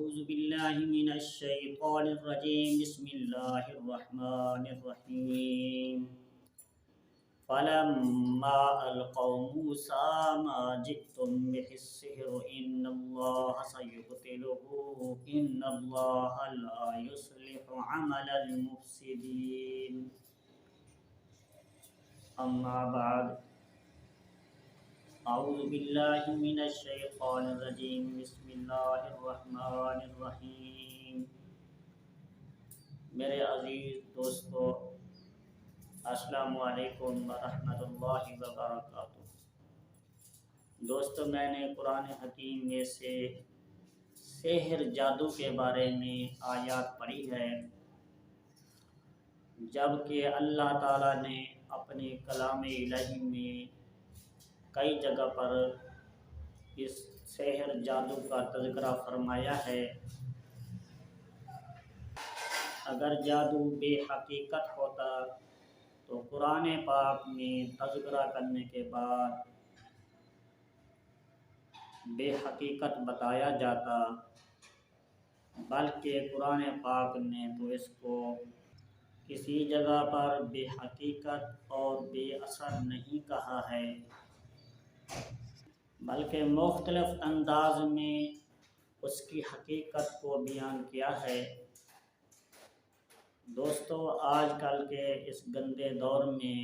أعوذ بالله من الشيطان الرجيم بسم الله الرحمن الرحيم فلما ألقوا موسى ما جئتم به السحر إن الله سيبطله إن الله لا يصلح عمل المفسدين أما بعد أعوذ بالله من الشيطان الرجيم بسم الله الرحمن الرحيم میرے عزیز دوستو، السلام علیکم ورحمۃ اللہ وبرکاتہ۔ دوستو، میں نے قرآن حکیم میں سے سحر جادو کے بارے میں آیات پڑھی ہے، جبکہ اللہ تعالیٰ نے اپنے کلام الہی میں کئی جگہ پر اس سحر جادو کا تذکرہ فرمایا ہے۔ اگر جادو بے حقیقت ہوتا تو قرآن پاک میں تذکرہ کرنے کے بعد بے حقیقت بتایا جاتا، بلکہ قرآن پاک نے تو اس کو کسی جگہ پر بے حقیقت اور بے اثر نہیں کہا ہے، بلکہ مختلف انداز میں اس کی حقیقت کو بیان کیا ہے۔ دوستو، آج کل کے اس گندے دور میں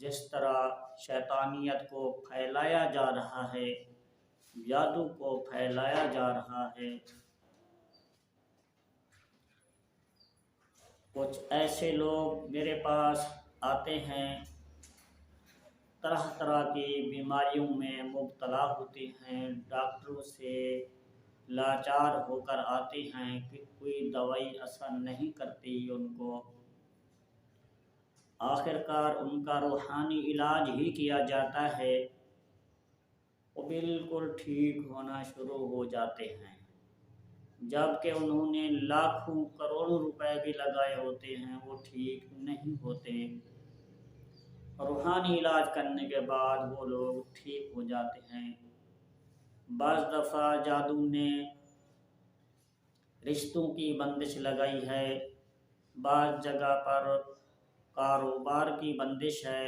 جس طرح شیطانیت کو پھیلایا جا رہا ہے، جادو کو پھیلایا جا رہا ہے، کچھ ایسے لوگ میرے پاس آتے ہیں، طرح طرح کی بیماریوں میں مبتلا ہوتے ہیں، ڈاکٹروں سے لاچار ہو کر آتے ہیں کہ کوئی دوائی اثر نہیں کرتی ان کو، آخر کار ان کا روحانی علاج ہی کیا جاتا ہے، وہ بالکل ٹھیک ہونا شروع ہو جاتے ہیں، جبکہ انہوں نے لاکھوں کروڑوں روپے بھی لگائے ہوتے ہیں، وہ ٹھیک نہیں ہوتے۔ روحانی علاج کرنے کے بعد وہ لوگ ٹھیک ہو جاتے ہیں۔ بعض دفعہ جادو نے رشتوں کی بندش لگائی ہے، بعض جگہ پر کاروبار کی بندش ہے،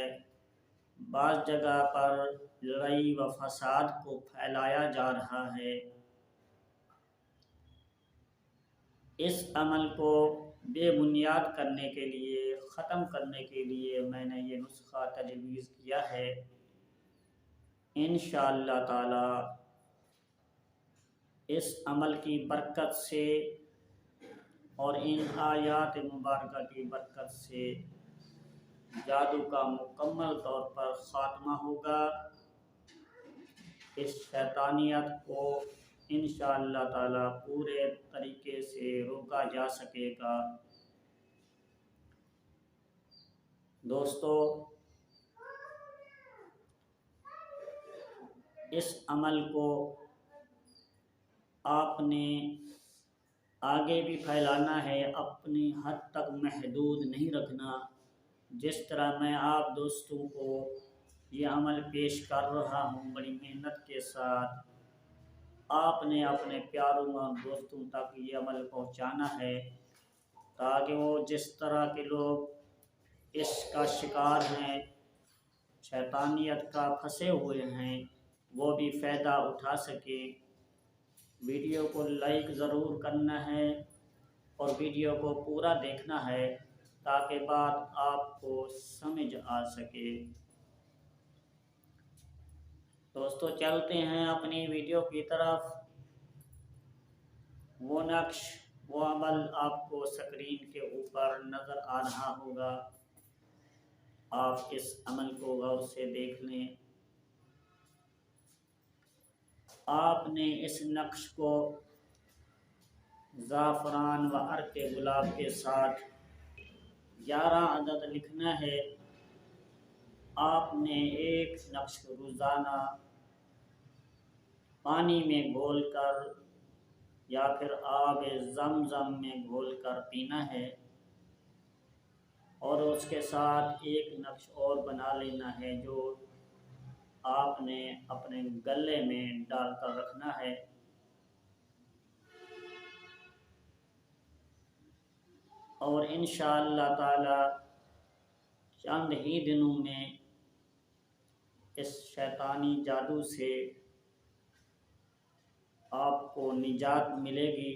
بعض جگہ پر لڑائی و فساد کو پھیلایا جا رہا ہے۔ اس عمل کو بے بنیاد کرنے کے لیے، ختم کرنے کے لیے میں نے یہ نسخہ تجویز کیا ہے۔ انشاءاللہ تعالی اس عمل کی برکت سے اور ان آیات مبارکہ کی برکت سے جادو کا مکمل طور پر خاتمہ ہوگا، اس شیطانیت کو انشاءاللہ تعالی پورے طریقے سے روکا جا سکے گا۔ دوستو، اس عمل کو آپ نے آگے بھی پھیلانا ہے، اپنی حد تک محدود نہیں رکھنا۔ جس طرح میں آپ دوستوں کو یہ عمل پیش کر رہا ہوں بڑی محنت کے ساتھ، آپ نے اپنے پیاروں اور دوستوں تک یہ عمل پہنچانا ہے، تاکہ وہ جس طرح کے لوگ اس کا شکار ہیں، شیطانیت کا پھنسے ہوئے ہیں، وہ بھی فائدہ اٹھا سکے۔ ویڈیو کو لائک ضرور کرنا ہے اور ویڈیو کو پورا دیکھنا ہے تاکہ بات آپ کو سمجھ آ سکے۔ دوستو، چلتے ہیں اپنی ویڈیو کی طرف۔ وہ نقش، وہ عمل آپ کو سکرین کے اوپر نظر آ رہا ہوگا، آپ اس عمل کو غور سے دیکھ لیں۔ آپ نے اس نقش کو زعفران و عرق گلاب کے ساتھ 11 عدد لکھنا ہے۔ آپ نے ایک نقش روزانہ پانی میں گھول کر یا پھر آب زمزم میں گھول کر پینا ہے، اور اس کے ساتھ ایک نقش اور بنا لینا ہے جو آپ نے اپنے گلے میں ڈال کر رکھنا ہے۔ اور انشاءاللہ تعالی چند ہی دنوں میں اس شیطانی جادو سے آپ کو نجات ملے گی۔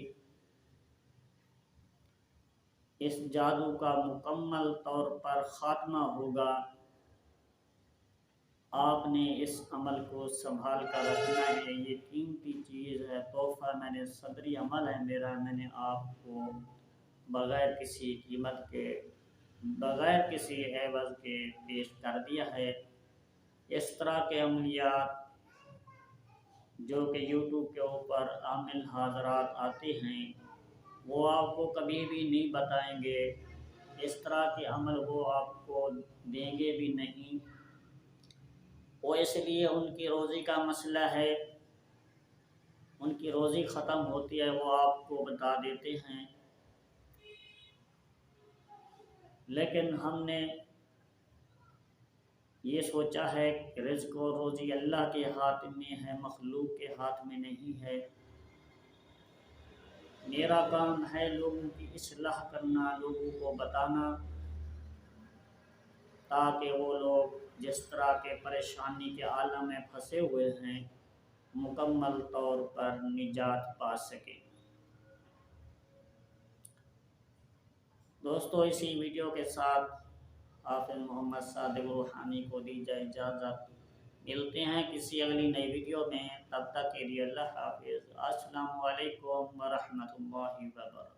اس جادو کا مکمل طور پر خاتمہ ہوگا۔ آپ نے اس عمل کو سنبھال کر رکھنا ہے، یہ قیمتی چیز ہے، تحفہ میں نے صدری عمل ہے میرا، میں نے آپ کو بغیر کسی قیمت کے، بغیر کسی عوض کے پیش کر دیا ہے۔ اس طرح کے عملیات جو کہ یوٹیوب کے اوپر عامل حضرات آتے ہیں وہ آپ کو کبھی بھی نہیں بتائیں گے، اس طرح کے عمل وہ آپ کو دیں گے بھی نہیں، وہ اس لیے ان کی روزی کا مسئلہ ہے، ان کی روزی ختم ہوتی ہے، وہ آپ کو بتا دیتے ہیں۔ لیکن ہم نے یہ سوچا ہے کہ رزق و روزی اللہ کے ہاتھ میں ہے، مخلوق کے ہاتھ میں نہیں ہے۔ میرا کام ہے لوگوں کی اصلاح کرنا، لوگوں کو بتانا، تاکہ وہ لوگ جس طرح کے پریشانی کے عالم میں پھنسے ہوئے ہیں مکمل طور پر نجات پا سکیں۔ دوستو، اسی ویڈیو کے ساتھ حافظ محمد صادق روحانی کو دی جائے اجازت، ملتے ہیں کسی اگلی نئی ویڈیو میں، تب تک کے لیے اللہ حافظ۔ السلام علیکم ورحمۃ اللہ وبرکاتہ۔